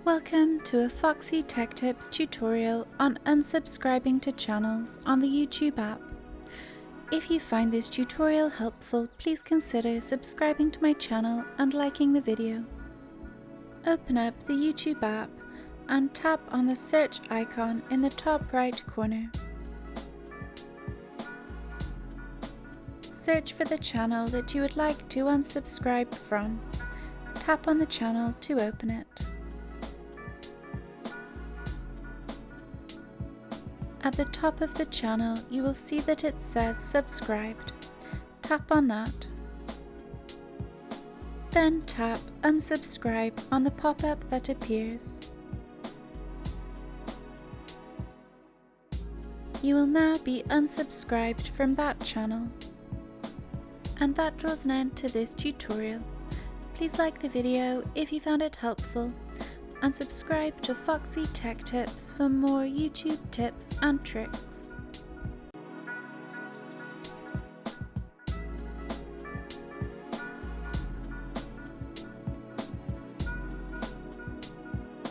Welcome to a Foxy Tech Tips tutorial on unsubscribing to channels on the YouTube app. If you find this tutorial helpful, please consider subscribing to my channel and liking the video. Open up the YouTube app and tap on the search icon in the top right corner. Search for the channel that you would like to unsubscribe from. Tap on the channel to open it. At the top of the channel, you will see that it says subscribed. Tap on that. Then tap unsubscribe on the pop-up that appears. You will now be unsubscribed from that channel. And that draws an end to this tutorial. Please like the video if you found it helpful, and subscribe to Foxy Tech Tips for more YouTube tips and tricks.